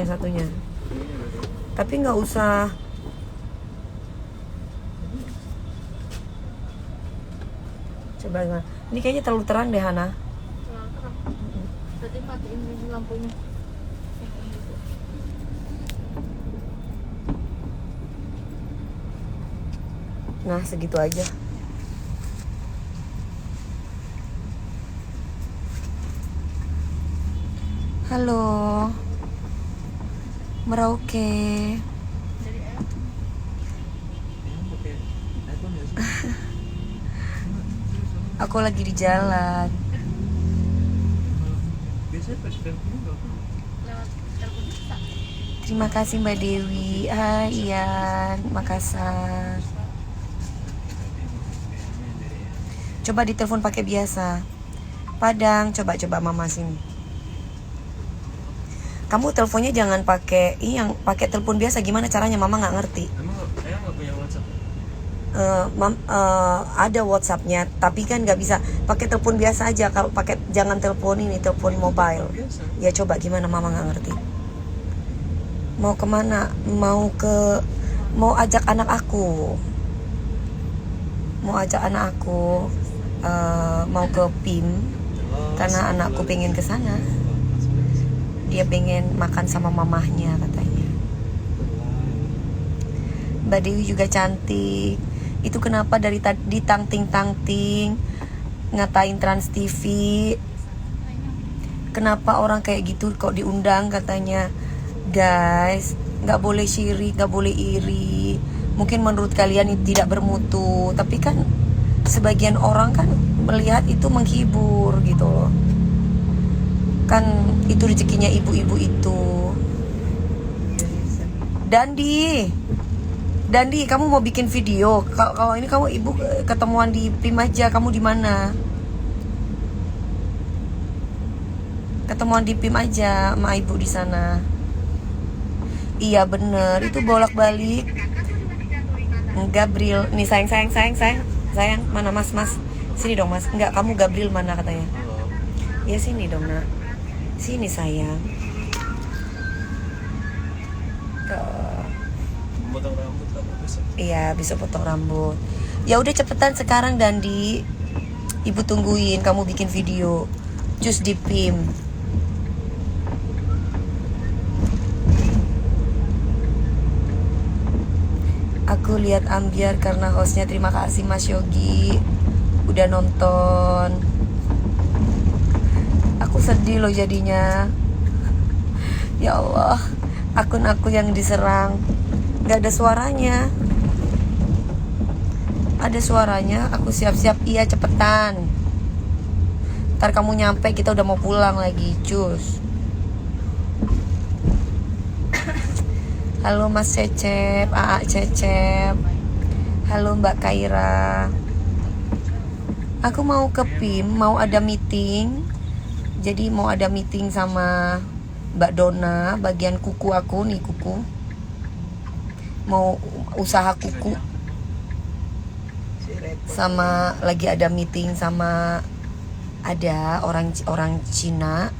satunya. Tapi nggak usah. Coba gimana? Ini kayaknya terlalu terang deh, Hana. Terang terang. Berarti matiin ini lampunya. Nah, segitu aja. Halo, Merauke. Dari app. Aku lagi di jalan. Biasanya pas telepon nggak apa? Lewat telepon bisa. Terima kasih Mbak Dewi. Hai Ian, Makassar. Coba ditelepon pakai biasa. Padang, coba mama sini. Kamu teleponnya jangan pakai ini, yang pakai telepon biasa. Gimana caranya? Mama nggak ngerti. Emang saya nggak punya WhatsApp. Ada WhatsAppnya, tapi kan nggak bisa pakai telepon biasa aja. Kalau pakai jangan telepon ini, telepon mobile. Biasa. Ya coba gimana? Mama nggak ngerti. Mau kemana? Mau ajak anak aku. Mau ajak anak aku. Mau ke PIM karena anakku pengen ke sana. Dia pengen makan sama mamahnya katanya. Mbak Dewi juga cantik. Itu kenapa dari tadi tangting ngatain Trans TV? Kenapa orang kayak gitu kok diundang katanya? Guys, nggak boleh syirik, nggak boleh iri. Mungkin menurut kalian itu tidak bermutu, tapi kan sebagian orang kan melihat itu menghibur gitu loh. Kan itu rezekinya ibu-ibu itu. Dandi, kamu mau bikin video? Kalau ini kamu ibu ketemuan di PIM aja. Kamu di mana? Ketemuan di PIM aja sama ibu di sana. Iya bener, itu bolak-balik. Gabriel, nih sayang, mana mas? Sini dong mas. Enggak, kamu Gabriel mana katanya? Ya sini dong nak. Sini sayang. Tuh. Potong rambut apa besok? Iya, bisa potong rambut. Ya udah cepetan sekarang Dandi. Ibu tungguin kamu bikin video. Jus di PIM. Aku lihat Ambiar karena hostnya. Terima kasih Mas Yogi udah nonton. Aku sedih loh jadinya. Ya Allah, akun aku yang diserang. Gak ada suaranya. Ada suaranya, aku siap-siap. Iya cepetan. Ntar kamu nyampe kita udah mau pulang lagi. Cus. Halo Mas Cecep, Aa Cecep. Halo Mbak Kaira. Aku mau ke PIM, mau ada meeting. Jadi mau ada meeting sama Mbak Dona, bagian kuku aku nih, kuku. Mau usaha kuku. Sama lagi ada meeting sama ada orang Cina.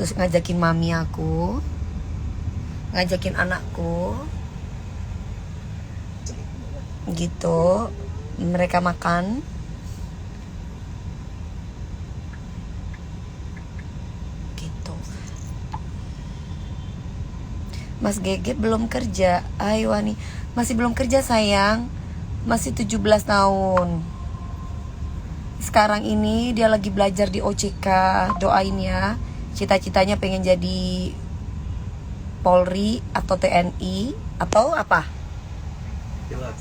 Terus ngajakin mami aku, ngajakin anakku. Gitu. Mereka makan. Mas Geget belum kerja. Ayo Wani, masih belum kerja sayang. Masih 17 tahun. Sekarang ini dia lagi belajar di OCK. Doain ya. Cita-citanya pengen jadi Polri atau TNI atau apa? Pilot.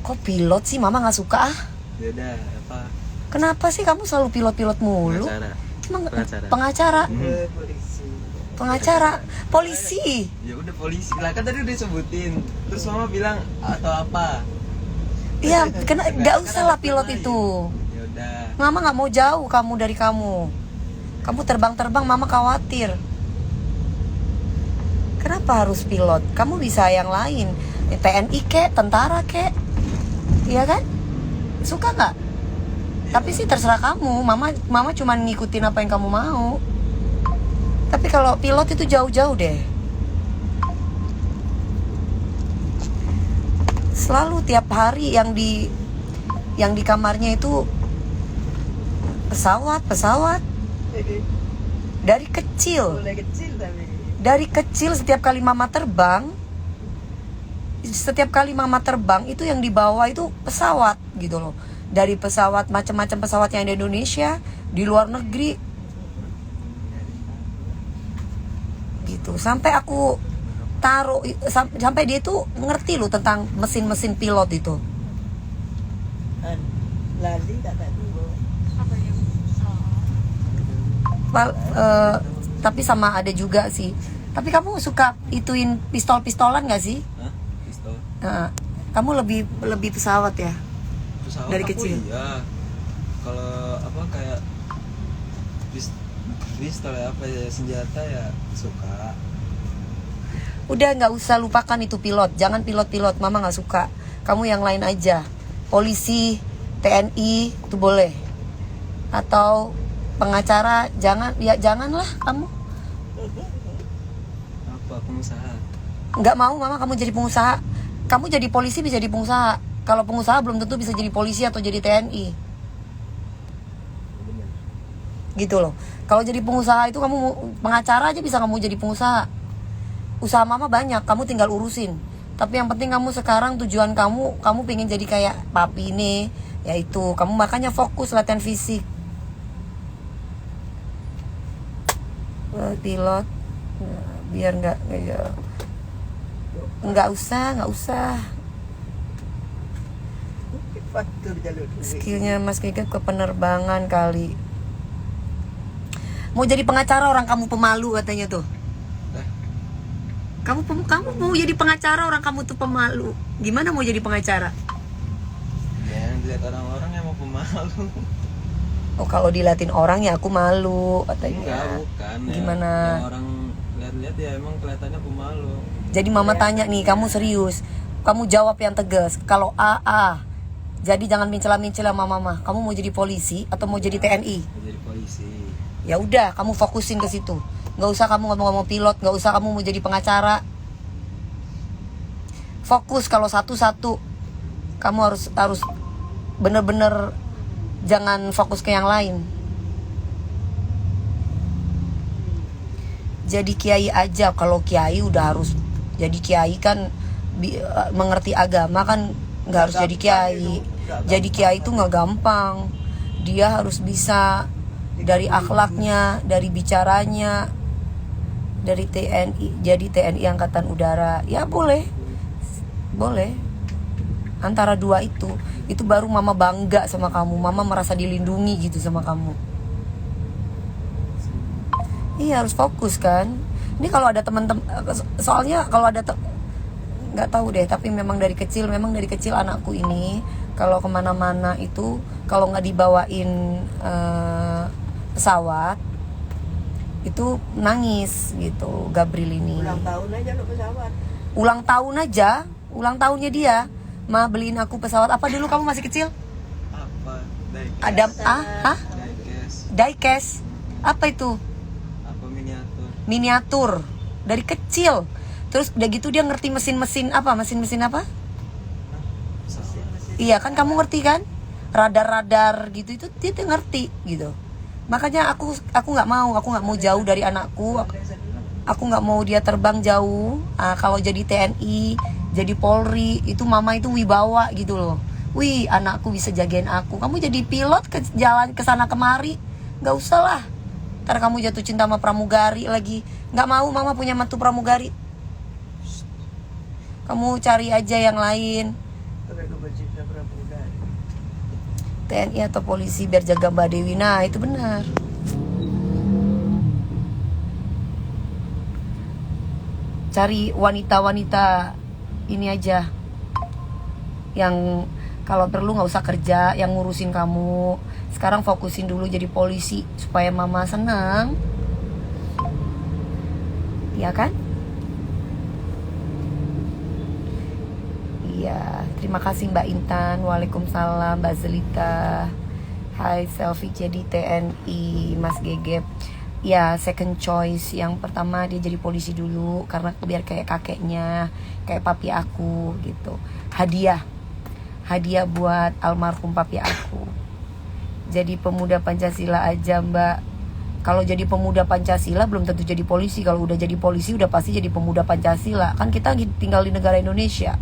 Kok pilot sih? Mama gak suka ah. Beda apa? Kenapa sih kamu selalu pilot-pilot mulu? Pengacara. Emang Pengacara. pengacara? Polisi. Pengacara, polisi. Ya udah polisi lah, kan tadi udah sebutin. Terus mama bilang atau apa? Iya, gak usah lah pilot itu. Ya udah. Mama gak mau jauh kamu dari kamu. Kamu terbang-terbang, mama khawatir. Kenapa harus pilot? Kamu bisa yang lain. TNI kek, tentara kek. Iya kan? Suka gak? Tapi sih terserah kamu. Mama cuma ngikutin apa yang kamu mau. Tapi kalau pilot itu jauh-jauh deh. Selalu tiap hari yang di kamarnya itu pesawat. Dari kecil. Mulai kecil tapi. Dari kecil setiap kali mama terbang itu yang dibawa itu pesawat gitu loh. Dari pesawat, macam-macam pesawat yang di Indonesia, di luar negeri gitu. Sampai aku taruh, sampai dia tuh ngerti loh tentang mesin-mesin pilot itu. Lali tak tadi. Apa yang salah? Tapi sama ada juga sih. Tapi kamu suka ituin pistol-pistolan gak sih? Hah? Pistol. Kamu lebih pesawat ya? Pesawat Dari aku kecil? iya. Kalau apa kayak pistol ya, apa ya, senjata ya suka. Udah nggak usah lupakan itu pilot. Jangan pilot-pilot, mama nggak suka. Kamu yang lain aja. Polisi, TNI itu boleh. Atau pengacara, janganlah kamu. Apa pengusaha? Nggak mau mama kamu jadi pengusaha. Kamu jadi polisi bisa jadi pengusaha. Kalau pengusaha belum tentu bisa jadi polisi atau jadi TNI. Gitu loh. Kalau jadi pengusaha itu kamu pengacara aja bisa kamu jadi pengusaha. Usaha mama banyak, kamu tinggal urusin. Tapi yang penting kamu sekarang tujuan kamu pengen jadi kayak papi nih. Yaitu kamu makanya fokus latihan fisik. Pilot biar nggak usah. Faktur jalur duit. Skillnya Mas Gegep ke penerbangan kali. Mau jadi pengacara orang kamu pemalu katanya tuh. Kamu mau jadi pengacara orang kamu tuh pemalu. Gimana mau jadi pengacara? Ya, yang dilihat orang-orang yang mau pemalu. Oh kalau diliatin orang ya aku malu katanya. Enggak, bukan. Gimana? Yang orang lihat-lihat ya emang kelihatannya pemalu. Jadi mama tanya nih, kamu serius? Kamu jawab yang tegas. Kalau A. Jadi jangan mencela-mencela sama mama. Kamu mau jadi polisi atau mau jadi TNI? Mau jadi polisi. Ya udah, kamu fokusin ke situ. Nggak usah kamu ngomong-ngomong pilot, nggak usah kamu mau jadi pengacara. Fokus kalau satu-satu. Kamu harus bener-bener jangan fokus ke yang lain. Jadi kiai aja. Kalau kiai udah harus jadi kiai kan mengerti agama kan nggak harus jadi kiai. Jadi kiai itu nggak gampang. Dia harus bisa dari akhlaknya, dari bicaranya, dari TNI. Jadi TNI Angkatan Udara ya boleh antara dua itu baru mama bangga sama kamu. Mama merasa dilindungi gitu sama kamu. Iya harus fokus kan. Ini kalau ada teman-teman, soalnya kalau ada nggak tahu deh, tapi memang dari kecil anakku ini kalau kemana-mana itu kalau nggak dibawain pesawat itu nangis gitu. Gabriel ini Ulang tahun aja lo pesawat. ulang tahunnya dia, ma beliin aku pesawat. Apa dulu kamu masih kecil? Apa? Diecast. Ada diecast. Apa itu? Apa Miniatur dari kecil. Terus udah gitu dia ngerti mesin-mesin apa? Iya kan kamu ngerti kan? Radar gitu itu dia tuh ngerti gitu. Makanya aku nggak mau jauh dari anakku. Aku nggak mau dia terbang jauh. Kalau jadi TNI, jadi Polri itu mama itu wibawa gitu loh. Wih anakku bisa jagain aku. Kamu jadi pilot ke jalan ke sana kemari, nggak usah lah. Ntar kamu jatuh cinta sama pramugari lagi. Nggak mau mama punya mantu pramugari. Kamu cari aja yang lain. TNI atau polisi biar jaga Mbak Dewi. Nah itu benar. Cari wanita-wanita ini aja yang kalau perlu nggak usah kerja, yang ngurusin kamu. Sekarang fokusin dulu jadi polisi supaya mama senang. Iya kan? Iya, terima kasih Mbak Intan. Waalaikumsalam Mbak Zelita. Hai selfie jadi TNI Mas Gegep. ya second choice. Yang pertama dia jadi polisi dulu karena biar kayak kakeknya, kayak papi aku gitu. Hadiah buat almarhum papi aku. Jadi pemuda Pancasila aja mbak. Kalau jadi pemuda Pancasila belum tentu jadi polisi. Kalau udah jadi polisi udah pasti jadi pemuda Pancasila. Kan kita tinggal di negara Indonesia.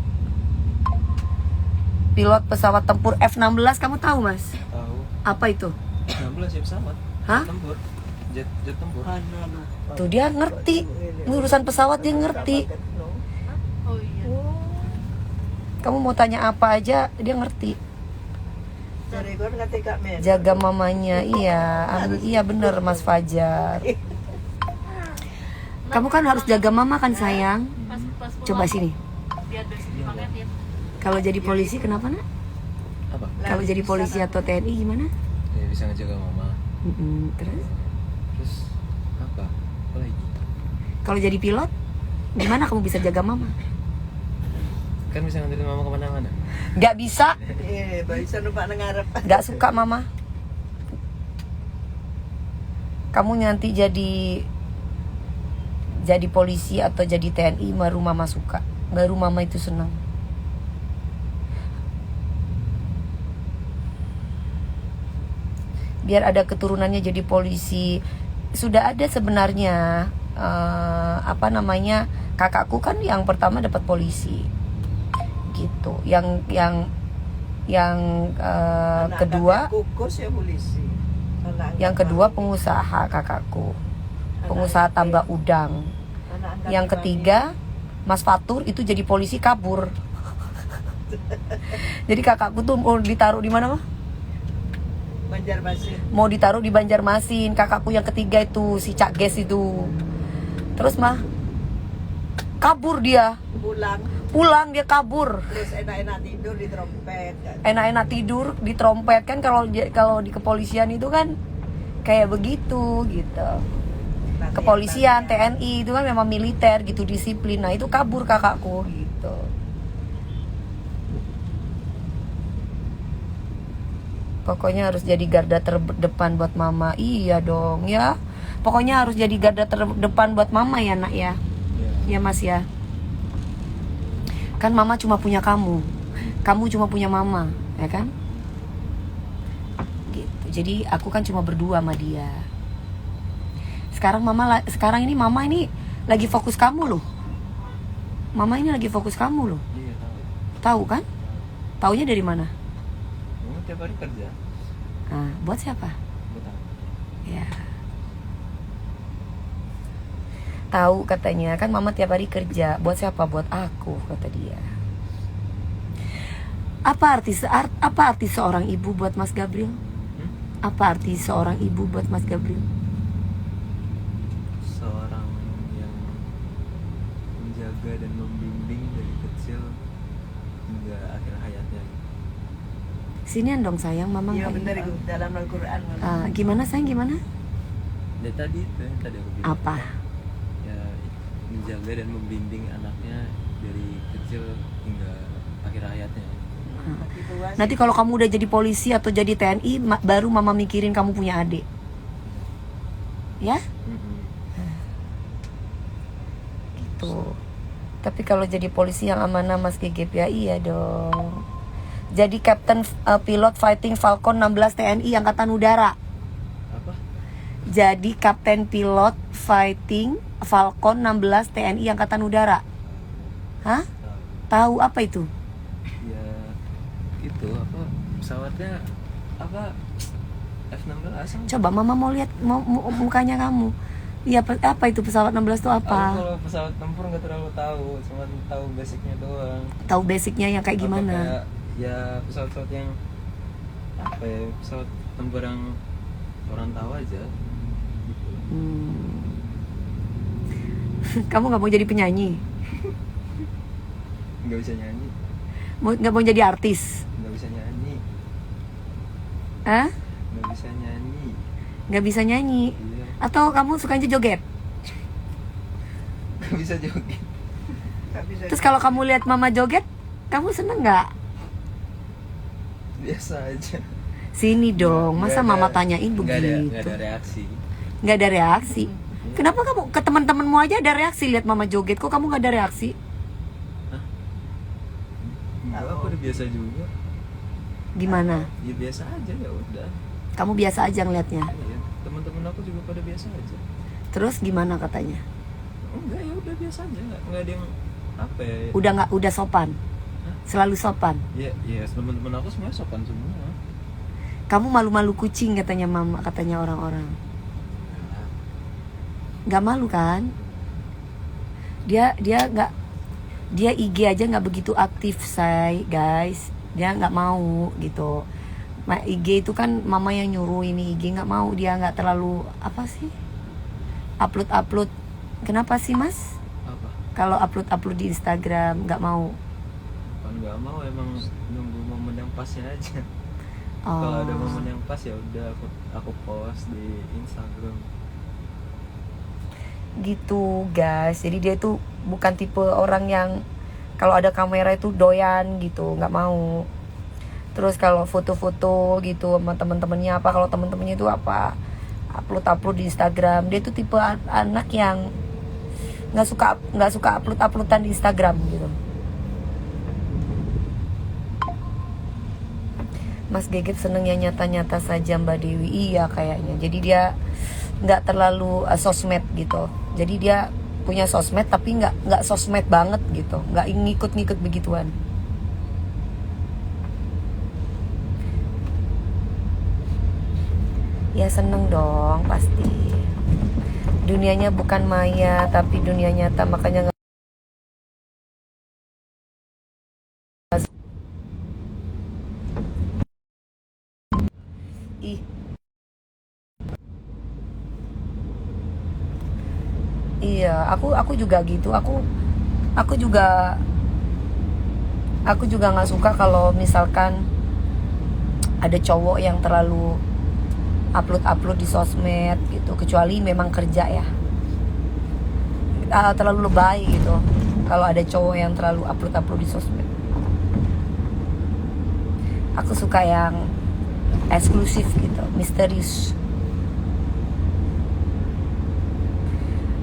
Pilot pesawat tempur F-16 kamu tahu mas? Tahu. Apa itu? 16 ya pesawat. Hah? Tempur. Jet tempur. Tuh dia ngerti. Ini urusan pesawat dia ngerti. Oh iya. Kamu mau tanya apa aja dia ngerti. Jaga mamanya. Iya bener Mas Fajar. Kamu kan harus jaga mama kan sayang. Pas Coba sini. biar dari sini makan ya. Kalau jadi polisi kenapa nak? Apa? Kalau jadi polisi atau TNI gimana? Ya bisa ngejaga mama. Terus Terus apa? Apa lagi? kalau jadi pilot gimana kamu bisa jaga mama? Kan bisa nganterin mama kemana-mana. Gak bisa. Bisa numpak nengarep. Gak suka mama. Kamu nanti jadi polisi atau jadi TNI baru mama suka. Baru mama itu senang. Biar ada keturunannya jadi polisi. Sudah ada sebenarnya kakakku kan yang pertama dapat polisi gitu. Yang kedua kukus ya polisi. yang kedua pengusaha kakakku. Pengusaha tambak udang. Yang ketiga Mas Fatur itu jadi polisi kabur. Jadi kakakku tuh mau ditaruh di mana mah? Banjarmasin. Mau ditaruh di Banjarmasin. Kakakku yang ketiga itu si Cak Ges itu. Terus mah kabur dia. Pulang dia kabur. Terus enak-enak tidur di trompet kan. Enak-enak tidur di trompet kan. Kalau di kepolisian itu kan kayak begitu gitu. Kepolisian, TNI itu kan memang militer gitu, disiplin. Nah itu kabur kakakku gitu. Pokoknya harus jadi garda terdepan buat mama. Iya dong ya. Pokoknya harus jadi garda terdepan buat mama ya nak ya. Ya mas ya. Kan mama cuma punya kamu. Kamu cuma punya mama, ya kan? Gitu. Jadi aku kan cuma berdua sama dia. Sekarang ini mama ini lagi fokus kamu loh. Mama ini lagi fokus kamu loh. Iya tahu. Tahu kan? Taunya dari mana? Mama tiap hari kerja. Nah, buat siapa? Betul. Ya. Tahu katanya kan mama tiap hari kerja. Buat siapa? Buat aku kata dia. Apa arti seorang ibu buat Mas Gabriel? Apa arti seorang ibu buat Mas Gabriel? Seorang yang menjaga dan membimbing dari kecil hingga akhir hayatnya. Sinian dong sayang, mama Iya nggak benar ingat. itu dalam Al-Qur'an. Gimana sayang gimana? Ya tadi itu yang tadi aku bilang. Apa? Ya menjaga dan membimbing anaknya dari kecil hingga akhir hayatnya. Nanti kalau kamu udah jadi polisi atau jadi TNI, baru mama mikirin kamu punya adik. Ya? Gitu. Tapi kalau jadi polisi yang amanah Mas Gegep ya iya dong. Jadi Kapten Pilot Fighting Falcon 16 TNI Angkatan Udara. Apa? Jadi Kapten Pilot Fighting Falcon 16 TNI Angkatan Udara. Hah? Tahu apa itu? Ya gitu apa pesawatnya apa F-16. Coba mama mau lihat mukanya kamu. Iya apa itu pesawat 16 itu Aku apa? kalau pesawat tempur nggak terlalu tahu, cuma tahu basicnya doang. Tahu basicnya yang kayak Apa gimana? kayak, ya pesawat-pesawat yang apa ya, pesawat tempur yang orang tahu aja gitu. Kamu nggak mau jadi penyanyi? Nggak bisa nyanyi, Nggak mau jadi artis? nggak bisa nyanyi, Hah? nggak bisa nyanyi. Nggak bisa nyanyi? Iya, Atau kamu sukanya joget? nggak bisa joget. Terus kalau kamu lihat mama joget, kamu seneng nggak? Biasa aja. Sini dong, Nggak masa ada- mama tanyain nggak ada begitu? reaksi. Nggak ada reaksi. Kenapa kamu ke teman-temanmu aja ada reaksi lihat mama joget, kok kamu nggak ada reaksi? Enggak, aku udah biasa juga. Gimana? Ya biasa aja, ya udah. Kamu biasa aja ngelihatnya. Iya, teman-teman aku juga pada biasa aja. Terus gimana katanya? Enggak, ya udah biasa aja, enggak ada yang apa ya. Udah sopan. Selalu sopan. Ya teman-teman aku semuanya sopan semua. Kamu malu-malu kucing katanya mama, katanya orang-orang. Gak malu kan? Dia IG aja nggak begitu aktif, guys. Dia nggak mau gitu. IG itu kan mama yang nyuruh ini IG, nggak mau, dia nggak terlalu apa sih upload. Kenapa sih mas? Apa? Kalau upload di Instagram nggak mau? Bukan nggak mau, emang nunggu momen yang pasnya aja. Oh. Kalau ada momen yang pas ya udah aku post di Instagram. Gitu guys, jadi dia tuh bukan tipe orang yang kalau ada kamera itu doyan gitu, nggak mau. Terus kalau foto-foto gitu sama temen-temennya apa, kalau temen-temennya itu apa upload di Instagram, dia tuh tipe anak yang nggak suka uploadan di Instagram gitu. Mas Geget seneng yang nyata-nyata saja Mbak Dewi. Iya kayaknya, jadi dia nggak terlalu sosmed gitu. Jadi dia punya sosmed tapi nggak sosmed banget gitu, nggak ngikut begituan. Ya seneng dong pasti. Dunianya bukan maya tapi dunia nyata, makanya ih. Iya, aku juga gitu. Aku juga nggak suka kalau misalkan ada cowok yang terlalu upload di sosmed gitu, kecuali memang kerja ya. Terlalu lebay gitu kalau ada cowok yang terlalu upload di sosmed. Aku suka yang eksklusif gitu, misterius.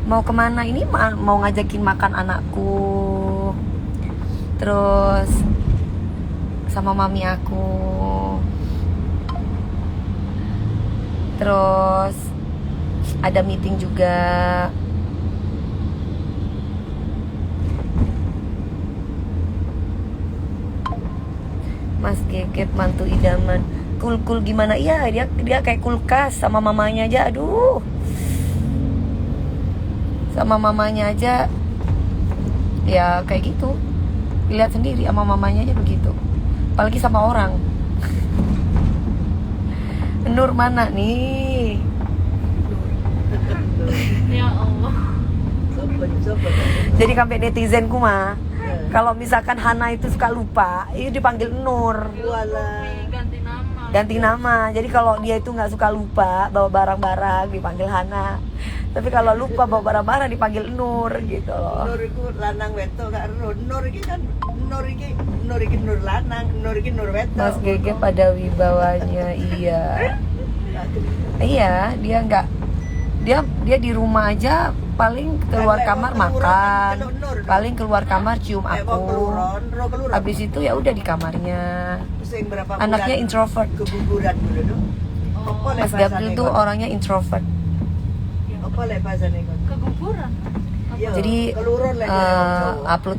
Mau kemana ini? Mau ngajakin makan anakku, terus sama mami aku, terus ada meeting juga. Mas Geget mantu idaman. Cool gimana? Iya, dia kayak kulkas sama mamanya aja. Aduh. Sama mamanya aja ya kayak gitu. Lihat sendiri, sama mamanya aja begitu. Apalagi sama orang. Nur mana nih? Ya Allah. Sopo. Jadi sampai netizenku mah, kalau misalkan Hana itu suka lupa, itu dipanggil Nur. Walah. Ganti nama. Jadi kalau dia itu nggak suka lupa bawa barang-barang dipanggil Hana. Tapi kalau lupa bawa barang-barang dipanggil Nur gitu loh. Nur iku lanang wedok gak ero. Nur iki kan Nur iki Nur lanang, Nur iki Nur wedok. Mas Gege pada wibawanya, iya. Iya, dia di rumah aja paling keluar kamar makan, paling keluar kamar cium aku. Habis itu ya udah di kamarnya. Anaknya introvert. Keguguran dulu tuh. Apa Mas Gabriel tuh orangnya introvert. Apa lek bahasane kon? Keguguran. Iya, Jadi keluron lek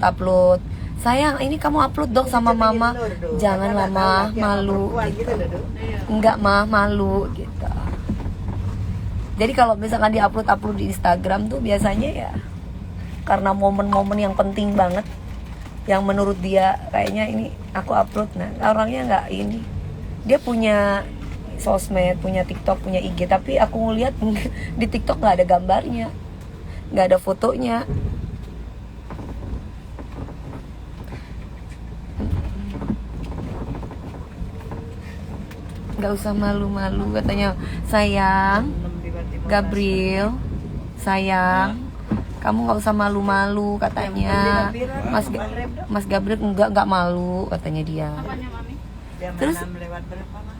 upload. Sayang, ini kamu upload dong sama mama. Jangan mama, malu gitu. Iya. Enggak mah, malu gitu. Jadi kalau misalkan di-upload di Instagram tuh biasanya ya karena momen-momen yang penting banget, yang menurut dia kayaknya ini aku upload. Nah, orangnya nggak ini. Dia punya sosmed, punya TikTok, punya IG, tapi aku ngeliat di TikTok nggak ada gambarnya, nggak ada fotonya. Nggak usah malu-malu katanya. Sayang Gabriel, sayang, kamu nggak usah malu-malu katanya. Mas Gabriel nggak malu katanya dia. Apanya mami? Terus lewat berapa mah?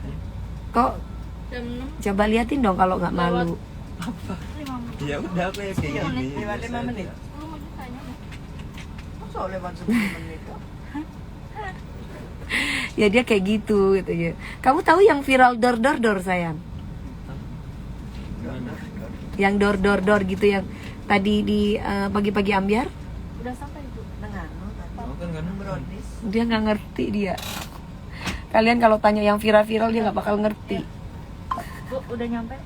kok Jam 6 coba liatin dong kalau nggak malu. Apa? 5 menit. Ya udah aku ya kayak Iya, gini. 5 biasa menit. aja. 10 menit kayaknya. Masa lewat 10 menit kok? Ya dia kayak gitu ya. Kamu tahu yang viral dor sayang? Gimana? Yang dor gitu yang tadi di pagi-pagi ambiar? Udah sampai Ibu. Nengano tadi. Oh kan kan Brownies. Dia nggak ngerti dia. Kalian kalau tanya yang viral dia nggak bakal ngerti. Bu, udah nyampe?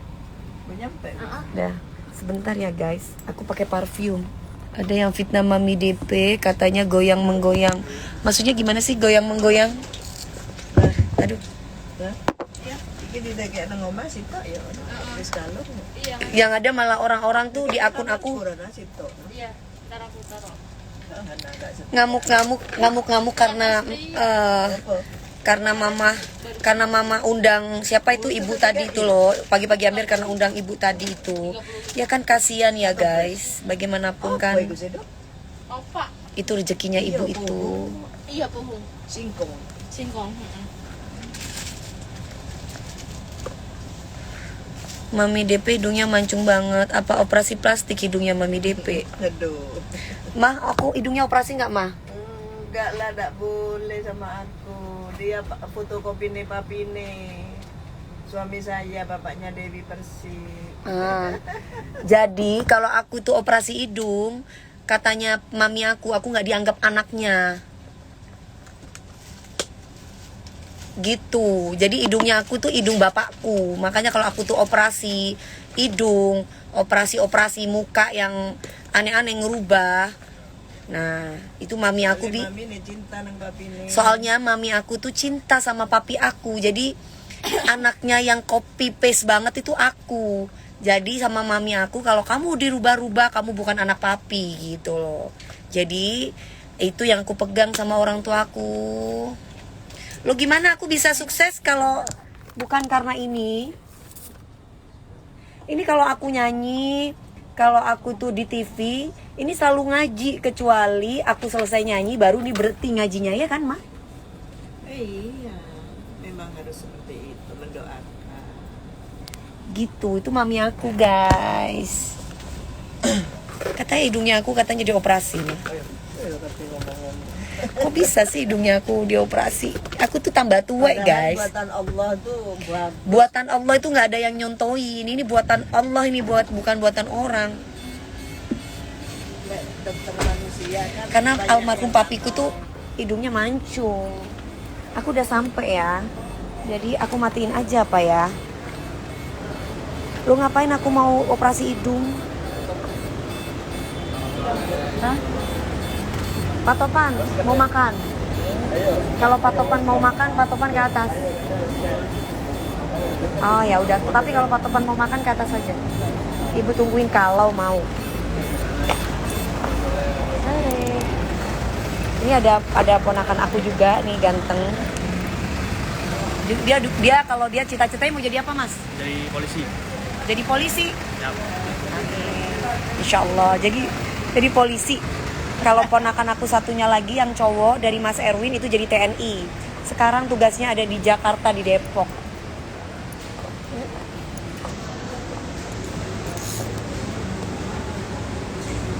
Gue nyampe. Dah, sebentar ya guys. Aku pakai parfum. Ada yang fitnah Mami DP, katanya goyang menggoyang. Maksudnya gimana sih goyang menggoyang? Aduh, Hah? Ya, iki didegek nang omah sitok ya. Wis kalung. Iya, yang ada malah orang-orang tuh di akun aku Kurana sitok. iya. Ntar aku taruh. ngamuk karena Apa? karena mama undang siapa itu ibu tadi itu loh, pagi-pagi ambil karena undang ibu tadi itu. Ya kan kasihan ya guys, bagaimanapun kan Apa iku sedok? Opa. itu rezekinya ibu itu. Iya, pohon. Singkong. Singkong. Mami DP hidungnya mancung banget. Apa operasi plastik hidungnya Mami DP? Aduh. Mah, aku hidungnya operasi nggak mah? Enggak lah, enggak boleh sama aku. Dia fotokopi nih papi nih. Suami saya, bapaknya Dewi Persik. Jadi kalau aku tuh operasi hidung, katanya mami aku nggak dianggap anaknya. Gitu. Jadi hidungnya aku tuh hidung bapakku. Makanya kalau aku tuh operasi hidung, operasi muka yang aneh-aneh ngerubah. Nah, itu mami aku Mami nih cinta nang papi nih. soalnya mami aku tuh cinta sama papi aku. Jadi anaknya yang copy paste banget itu aku. Jadi sama mami aku, kalau kamu dirubah-rubah kamu bukan anak papi gitu loh. Jadi itu yang aku pegang sama orang tuaku. Lo gimana aku bisa sukses kalau bukan karena ini? Ini kalau aku nyanyi, kalau aku tuh di TV, ini selalu ngaji, kecuali aku selesai nyanyi baru nih berhenti ngajinya, ya kan, Ma? Iya, memang harus seperti itu, mendoakan. Gitu, itu mami aku, guys. Katanya hidungnya aku katanya dioperasi nih. Ayo tapi ngomong-ngomong. Kok bisa sih hidungnya aku dioperasi? Aku tuh tambah tua, Padahal guys. buatan Allah tuh Buatan Allah itu nggak ada yang nyontoin. Ini buatan Allah, ini bukan buatan orang. dokter manusia kan. Karena banyak almarhum yang papiku tuh hidungnya mancung. Aku udah sampai ya. Jadi aku matiin aja apa ya. Lu ngapain aku mau operasi hidung? Hah? Pak Topan mau makan. Kalau Pak Topan mau makan, Pak Topan ke atas. Oh ya udah. Tapi kalau Pak Topan mau makan ke atas saja. Ibu tungguin kalau mau. Hai. Ini ada ponakan aku juga nih, ganteng. Dia kalau dia cita-citanya mau jadi apa, Mas? Jadi polisi. Jadi polisi. Ya. Insya Allah. Jadi polisi. Kalau ponakan aku satunya lagi yang cowok dari Mas Erwin itu jadi TNI. Sekarang tugasnya ada di Jakarta, di Depok.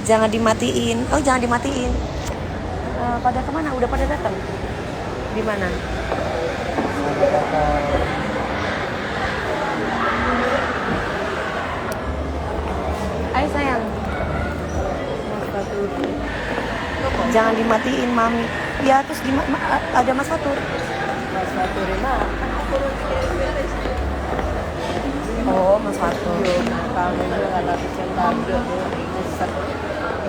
Jangan dimatiin. Oh, jangan dimatiin. Pada kemana? Udah pada datang? Di mana? Ayo sayang. Jangan dimatiin, Mami. Ya, terus ada Mas Fatur. Mas Faturi mah kan aku beres. Oh, Mas Fatur. Kamu juga ada kecintaan besar.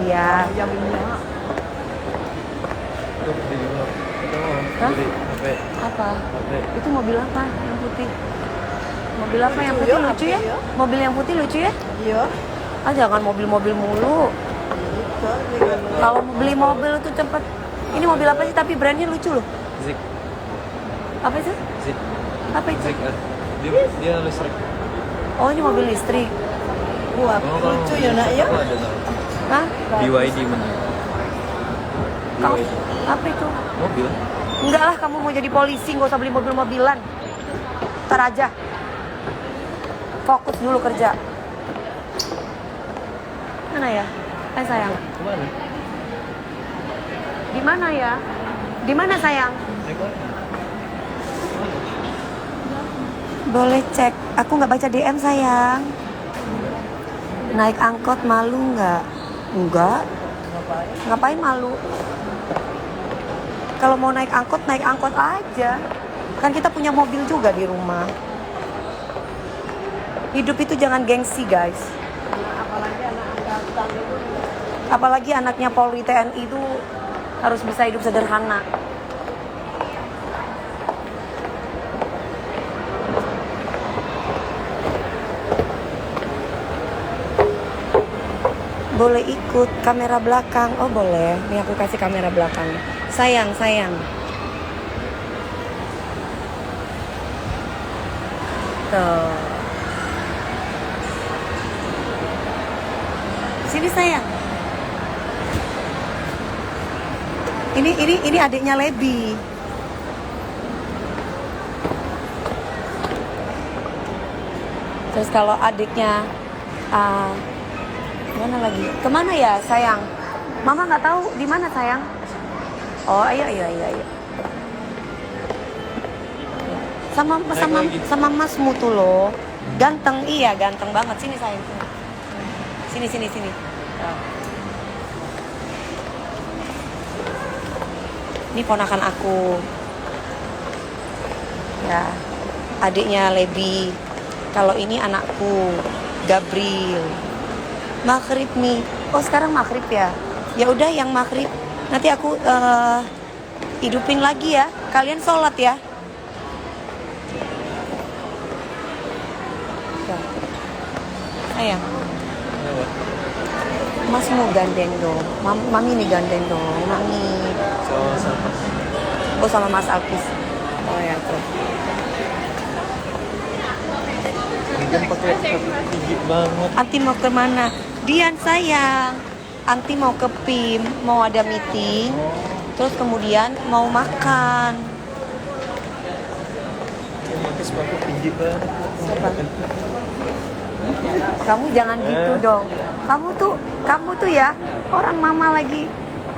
Iya. Jamnya. Hah? Beli HP. Apa? HP. Itu mobil apa yang putih? Mobil apa yang putih lucu ya? Mobil yang putih lucu ya? Iya. Ah, jangan mobil-mobil mulu. Kalau mau beli mobil tuh cepet. Ini mobil apa sih? Tapi brandnya lucu loh. Zik. Apa itu? Zik. Apa itu? Zik. Dia listrik. Oh, ini mobil listrik. Wah, lucu ya nak ya. Aku ada tahu. Hah? BYD mana? Kau apa itu? Mobil. Enggak lah, kamu mau jadi polisi, nggak usah beli mobil-mobilan. Ntar aja. Fokus dulu kerja. Mana ya? Sayang. Kemana? Di mana ya? Di mana sayang? Naik mana? Boleh cek. Aku nggak baca DM sayang. Naik angkot malu nggak? Enggak. Ngapain malu? Kalau mau naik angkot aja. Kan kita punya mobil juga di rumah. Hidup itu jangan gengsi guys. Apalagi anaknya Polri TNI itu harus bisa hidup sederhana. Boleh ikut kamera belakang. Oh boleh. Nih aku kasih kamera belakang. Sayang. Tuh. Sini sayang. Ini adiknya Lebi. Terus kalau adiknya mana lagi? Kemana ya sayang? Mama nggak tahu di mana sayang. Oh iya. Sama masmu tuh loh. Ganteng, iya ganteng banget. Sini sayang. Sini. Nah. Ini ponakan aku. Ya, adiknya Lebi. Kalau ini anakku, Gabriel. Maghrib nih. Oh sekarang maghrib ya. Ya udah yang maghrib. Nanti aku hidupin lagi ya. Kalian sholat ya. Sayang. Mas mau gandeng dong. Mami nih gandeng dong. Mami. Sama. Oh sama Mas Alkis. Oh ya tuh. Kan pakai gigi banget. Anti mau ke mana? Dian sayang. Anti mau ke PIM, mau ada meeting. Terus kemudian mau makan. Pakai sepatu tinggi banget. Kamu jangan gitu dong. Kamu tuh ya orang mama lagi.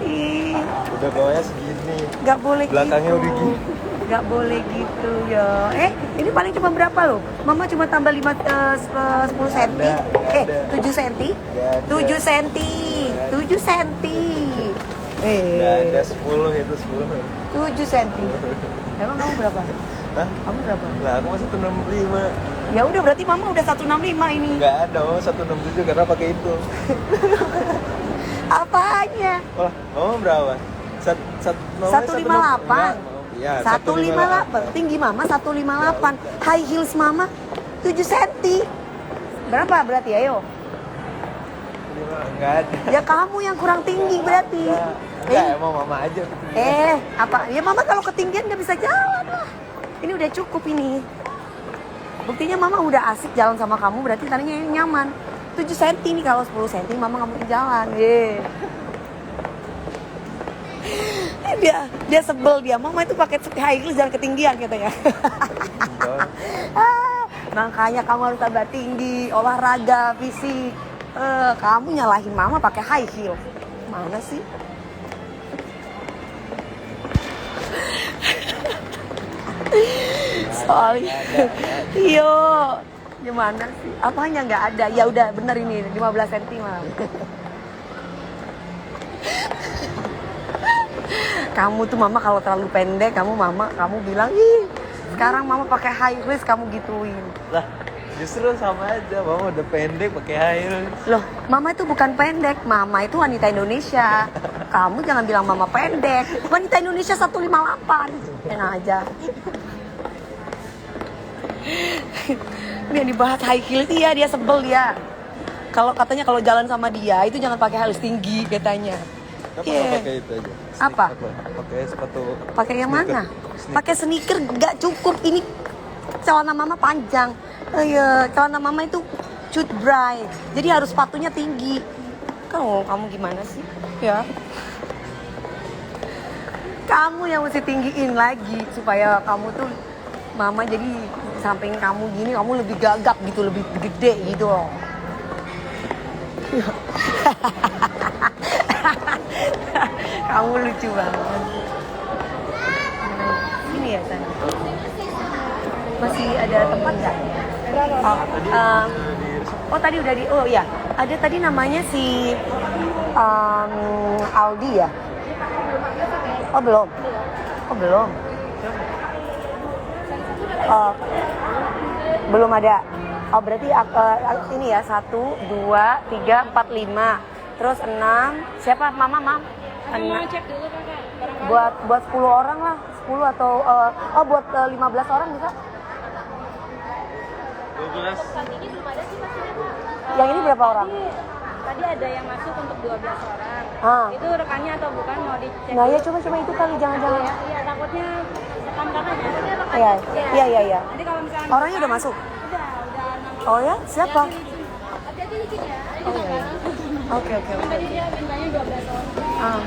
Ih, Udah bawahnya segini. nggak boleh Belakangnya gitu. udah gini. Nggak boleh gitu ya. Ini paling cuma berapa loh? Mama cuma tambah 10 cm. 7 cm. 7 cm. 7 cm. Nggak ada 10 itu 10. 7 cm. Emang kamu berapa? Hah? Kamu berapa? Lah aku masih 165. Ya udah berarti mama udah 165 ini. Nggak ada, 167 karena pakai itu. Apanya? Wah, mama berapa? 158. Iya, 158. Tinggi mama 158. High heels mama 7 cm. Berapa berarti ayo? Enggak ada. Ya kamu yang kurang tinggi berarti. Enggak, emang mama aja ketinggian. Apa? Ya mama kalau ketinggian nggak bisa jalan lah. Ini udah cukup ini. Buktinya mama udah asik jalan sama kamu, berarti tadinya ini nyaman. 7 cm nih, kalau 10 cm mama nggak mungkin jalan. Dia sebel dia. Mama itu pakai high heels jangan ketinggian katanya. Makanya kamu harus tambah tinggi, olahraga, fisik. Kamu nyalahin mama pakai high heel. Mana sih? Soalnya gimana sih? Apanya nggak ada? Ya udah bener ini 15 cm mah. Kamu tuh mama kalau terlalu pendek, kamu bilang ih sekarang mama pakai high heels kamu gituin. Lah, justru sama aja, mama udah pendek pakai high heels. Loh, mama itu bukan pendek, mama itu wanita Indonesia. Kamu jangan bilang mama pendek. Wanita Indonesia 158. Enak aja. Yang dibahas high heels dia sebel dia. Katanya kalau jalan sama dia itu jangan pakai heels tinggi katanya. Kenapa nggak pakai itu aja? Apa? Pakai sepatu. Pakai yang mana? Pakai sneaker nggak cukup. Ini celana mama panjang. Celana mama itu cut bray. Jadi harus sepatunya tinggi. Kamu gimana sih? Ya. Kamu yang mesti tinggiin lagi supaya kamu tuh mama jadi samping kamu gini kamu lebih gagap gitu, lebih gede gitu loh. Kamu lucu banget. Ini ya sana. Masih ada tempat nggak? Oh tadi udah di. Oh ya, ada tadi namanya si Aldi ya. Oh belum. Oh belum. Oh, belum ada. Oh berarti ini ya 1, 2, 3, 4, 5. Terus 6. Siapa? Mama, Mam? Mau cek dulu kakak. Buat 10 orang lah. 10 atau buat 15 orang bisa? 12. Saat ini belum ada sih masih ada. Yang ini berapa orang? Tadi ada yang masuk untuk 12 orang. Ah. Itu rekannya atau bukan mau dicek? Nah ya coba itu kali jangan-jangan. Iya, takutnya rekam kakaknya. Iya. Nanti kalau misalnya Orangnya udah masuk? udah nama. Oh ya? Siapa? Hati-hati dikit ya. Oh iya. Oke. Tadi dia mintanya 12 orang.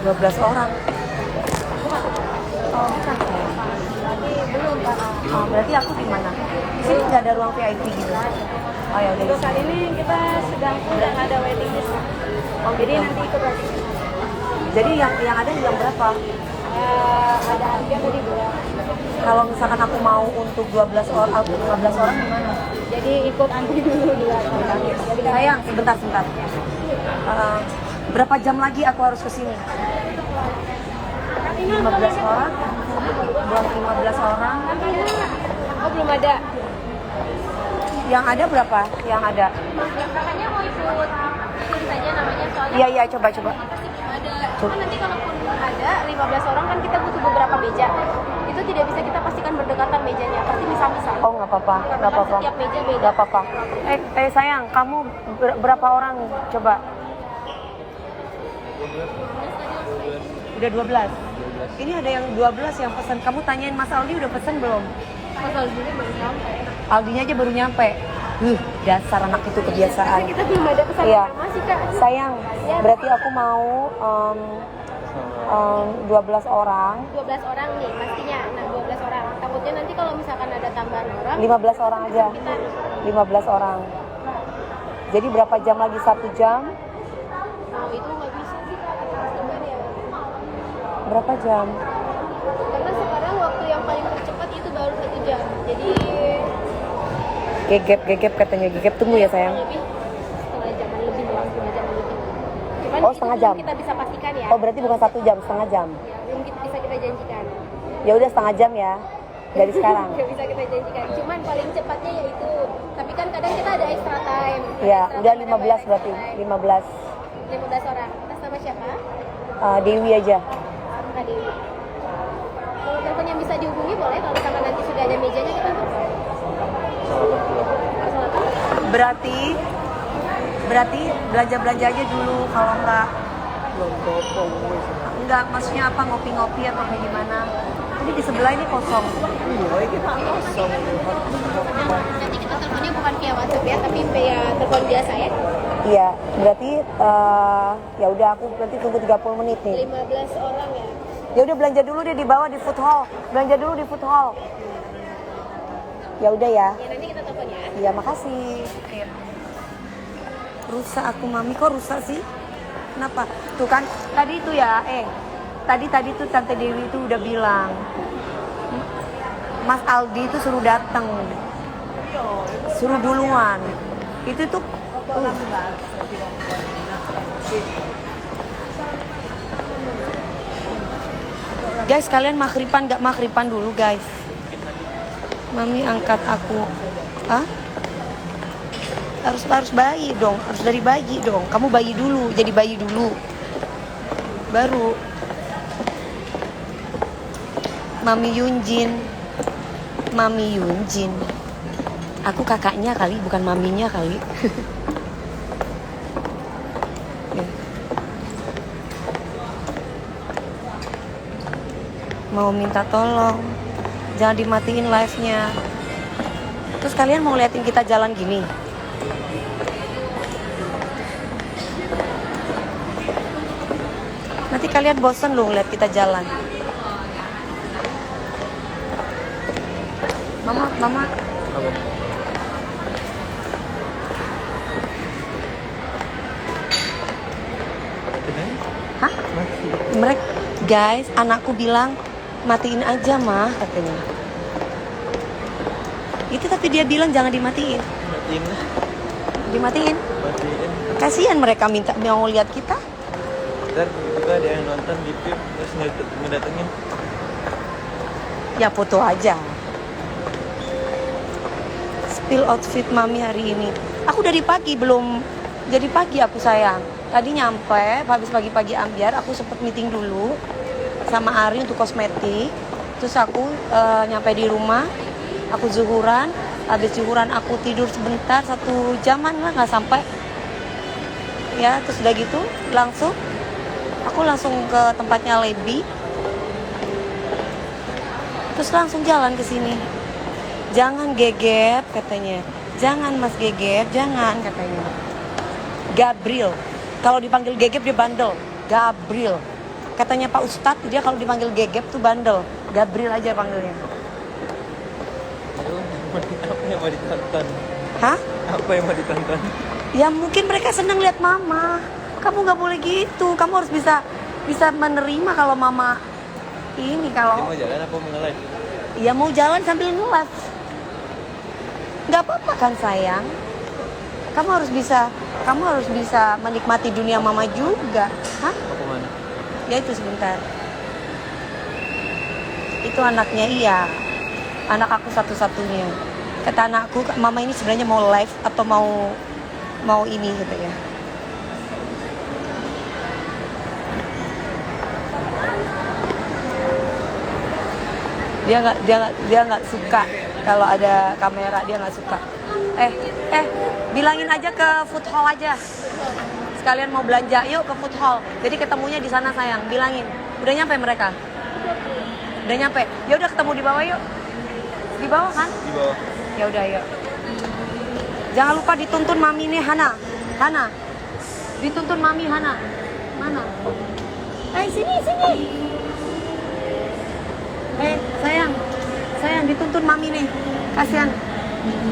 12 orang. Oh, bukan. Belum Pak. Oh, berarti aku di mana? Di sini nggak ada ruang VIP gitu. Oh ya udah. Untuk kali ini kita sedang ada waiting list. Oh, Jadi nanti ikut waiting list. Jadi yang ada yang berapa? Ada harga tadi berapa? Kalau misalkan aku mau untuk 12 orang, 15 orang gimana? Jadi ikut antri dulu di luar. Jadi Sayang, sebentar. Berapa jam lagi aku harus ke sini? 15 orang? Buat 15 orang? Oh belum ada. Yang ada berapa? Yang ada? Kakaknya mau ikut kirim saja namanya soalnya. Iya, coba. Pasti belum ada. Cuma nanti kalaupun ada 15 orang kan kita butuh beberapa meja. Itu tidak bisa kita pastikan berdekatan mejanya, pasti misah-misah. Oh, nggak apa-apa. Setiap meja beda. Nggak apa-apa. Sayang, kamu berapa orang? Coba. Udah 12. Ini ada yang 12 yang pesan. Kamu tanyain Mas Aldi udah pesan belum? Mas Aldinya baru nyampe. Aldinya aja baru nyampe. Dasar anak itu kebiasaan. Karena kita belum ada pesan Iya. sama sih Kak. Sayang, berarti aku mau 12 orang. 12 orang nih pastinya. Nah 12 orang. Takutnya nanti kalau misalkan ada tambahan orang. 15 orang aja. 15 orang. Jadi berapa jam lagi? 1 jam? Oh itu nggak bisa sih Kak. Gimana ya? Berapa jam? Karena sekarang waktu yang paling tercepat itu baru 1 jam. Jadi Gegep katanya. Gegep tunggu ya sayang. lebih setengah jaman lebih lah, setengah jaman lebih. Cuman Oh, itu setengah belum jam. kita bisa pastikan ya. Oh berarti bukan 1 jam, setengah jam. Ya, belum bisa kita janjikan. Ya udah setengah jam ya. Dari sekarang. Nggak bisa kita janjikan. Cuman paling cepatnya yaitu. Tapi kan kadang kita ada extra time. Ya, Extra udah time, 15 ada berarti. extra time. 15. 15 orang. Atas nama siapa? Dewi aja. Kak Dewi. Kalau telepon yang bisa dihubungi boleh. Kalau misalkan nanti sudah ada mejanya kita telepon. Berarti belanja aja dulu. Kalau enggak maksudnya apa, ngopi-ngopi atau kayak gimana. Ini di sebelah ini kosong. Nanti kita teleponnya bukan via WhatsApp ya, tapi via telepon biasa ya. Iya, berarti ya udah aku berarti tunggu 30 menit nih. 15 orang ya. Ya udah belanja dulu deh di bawah di food hall. Belanja dulu di food hall. Ya udah ya. Ya nanti kita telepon ya. Iya, makasih. Rusak aku Mami, kok rusak sih? Kenapa? Tuh kan, tadi itu ya, tadi tuh Tante Dewi itu udah bilang Mas Aldi itu suruh datang, suruh duluan. Itu tuh guys, kalian maghriban gak maghriban dulu guys? Mami angkat aku. Hah? Harus bayi dong, harus dari bayi dong. Kamu bayi dulu, jadi bayi dulu. Baru Mami Yunjin. Aku kakaknya kali, bukan maminya kali. Mau minta tolong, jangan dimatiin live-nya. Terus kalian mau liatin kita jalan gini? Nanti kalian bosan loh ngeliat kita jalan. Mama. Hah? Mereka, guys, anakku bilang matiin aja mah katanya. Itu tapi dia bilang jangan dimatiin. Matiin lah. Dimatiin. Matiin. Kasihan mereka minta mau lihat kita. Ntar juga ada yang nonton di film terus ngedatengin. Ya foto aja. Spill outfit mami hari ini. Aku dari pagi belum. Jadi pagi aku sayang. Tadi nyampe, habis pagi-pagi ambiar, aku sempet meeting dulu sama Ari untuk kosmetik. Terus aku nyampe di rumah, aku zuhuran. Habis zuhuran aku tidur sebentar, 1 jaman lah nggak sampai. Ya, terus udah gitu aku langsung ke tempatnya Lebi. Terus langsung jalan ke sini. Jangan gegep katanya. Jangan Mas gegep, jangan katanya. Gabriel. Kalau dipanggil gegep dia bandel. Gabriel. Katanya Pak Ustadz dia kalau dipanggil gegep tuh bandel. Gabriel aja panggilnya. Aduh, apa yang mau ditonton? Hah? Apa yang mau ditonton? Ya mungkin mereka senang lihat mama. Kamu nggak boleh gitu. Kamu harus bisa menerima kalau mama ini Dia kalau mau jalan apa mau nge-live? ya mau jalan sambil nge-live. Nggak apa-apa kan sayang. Kamu harus bisa menikmati dunia mama juga. Hah? Mau kemana? Ya itu sebentar. Itu anaknya iya. Anak aku satu-satunya. Kata anakku, mama ini sebenarnya mau live atau mau ini gitu ya. Dia nggak suka kalau ada kamera, dia nggak suka. Bilangin aja ke food hall aja. Sekalian mau belanja, yuk ke food hall. Jadi ketemunya di sana sayang, bilangin. Udah nyampe mereka? Udah nyampe. Ya udah ketemu di bawah yuk. Di bawah kan? Di bawah. Ya udah yuk. Jangan lupa dituntun mami nih Hana. Hana. Dituntun mami Hana. Mana? Sini. Sayang dituntun mami nih. Kasihan.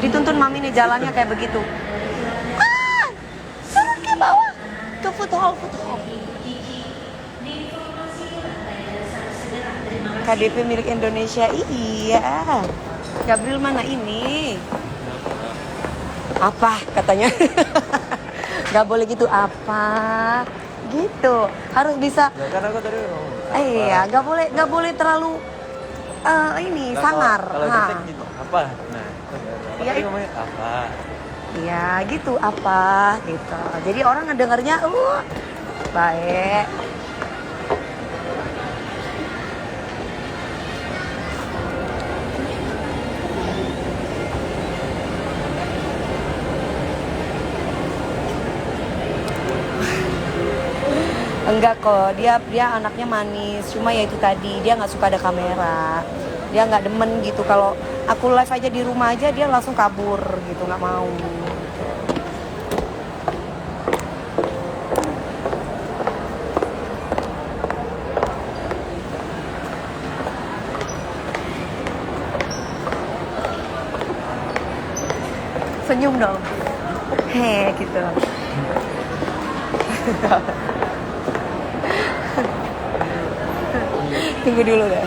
Dituntun mami nih jalannya kayak begitu. Turun ke bawah. Ke food hall. KDP milik Indonesia. Iya. Gabriel mana ini? Apa katanya? Gak boleh gitu apa? Gitu. Harus bisa. Ya kan aku tadi ngomong. Iya, gak boleh terlalu ini Nah, sangar. Kalau kita gitu, apa? Nah, Iya, tadi ngomongnya apa? Iya, gitu apa gitu. Jadi orang ngedengarnya baik. Enggak kok, dia anaknya manis. Cuma ya itu tadi, dia nggak suka ada kamera. Dia nggak demen gitu. Kalau aku live aja di rumah aja, dia langsung kabur gitu, nggak mau. Senyum dong. Gitu. Tunggu dulu deh.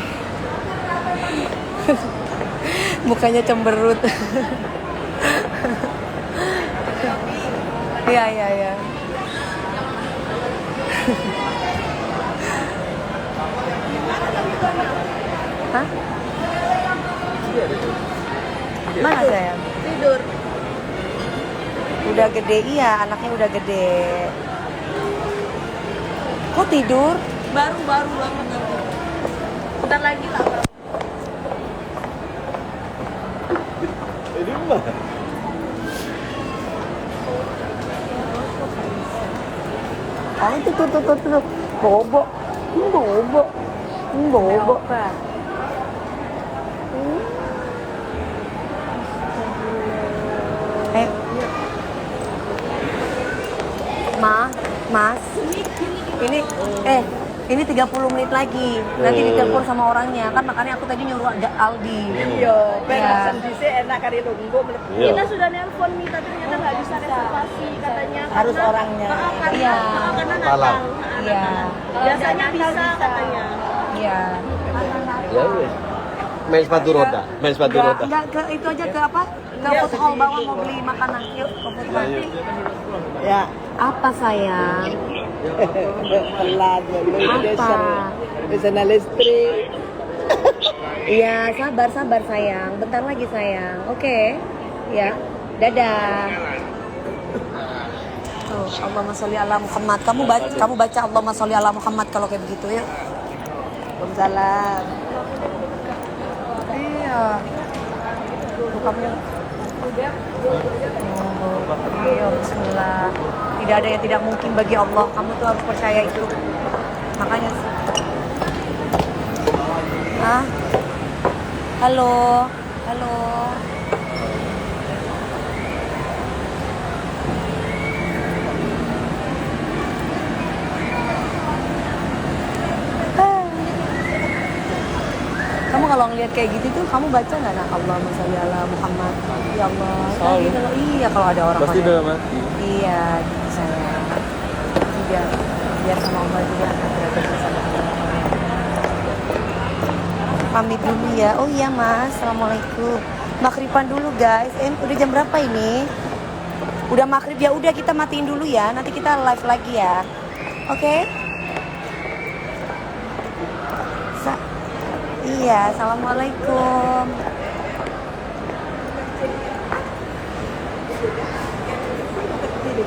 Mukanya cemberut. Iya. Hah? Mana sayang? Tidur. Udah gede, iya anaknya udah gede. Kok tidur? Baru banget. Bentar lagi lah. Ini mah. Tuh. Bobo. Mas, ini Ini 30 menit lagi. Nanti ditelepon sama orangnya. Kan makanya aku tadi nyuruh ada Aldi. Yo, Ya. penasan dhisik enak kali nunggu. Kita sudah nelpon nih, tapi ternyata nggak bisa reservasi katanya. Harus karena- orangnya. Karena, Iya. karena Malam. Natal. Iya. Biasanya bisa katanya. Iya. Ya wes. Main sepatu roda, main sepatu roda. Enggak ke itu aja ke apa? Ke food hall bawah mau beli makanan. Yuk ke food hall. Ya. Apa sayang? Telat dulu Apa? Desa listrik. Iya, sabar sayang. Bentar lagi sayang. Oke. Ya. Dadah. Tuh, Allahumma sholli ala Muhammad. Kamu baca Allahumma sholli ala Muhammad kalau kayak begitu ya. Waalaikumsalam. Iya. Tuh, kamu. Oh, iya, bismillah. Tidak ada yang tidak mungkin bagi Allah. Kamu tuh harus percaya itu. Makanya. Ah. Halo. Halo. Kamu kalau ngeliat kayak gitu tuh, kamu baca nggak nak Allahumma sholli ala Muhammad? Ya Allah. Nah, gitu loh. Iya, kalau ada orang Pasti pada- dalam hati. Iya, gitu saya. Biar sama Allah juga akan berada bersama Allah. Pamit dulu ya. Oh iya mas, assalamualaikum. Maghriban dulu guys. Udah jam berapa ini? Udah maghrib ya. Udah kita matiin dulu ya. Nanti kita live lagi ya. Oke? Iya, assalamualaikum. Ini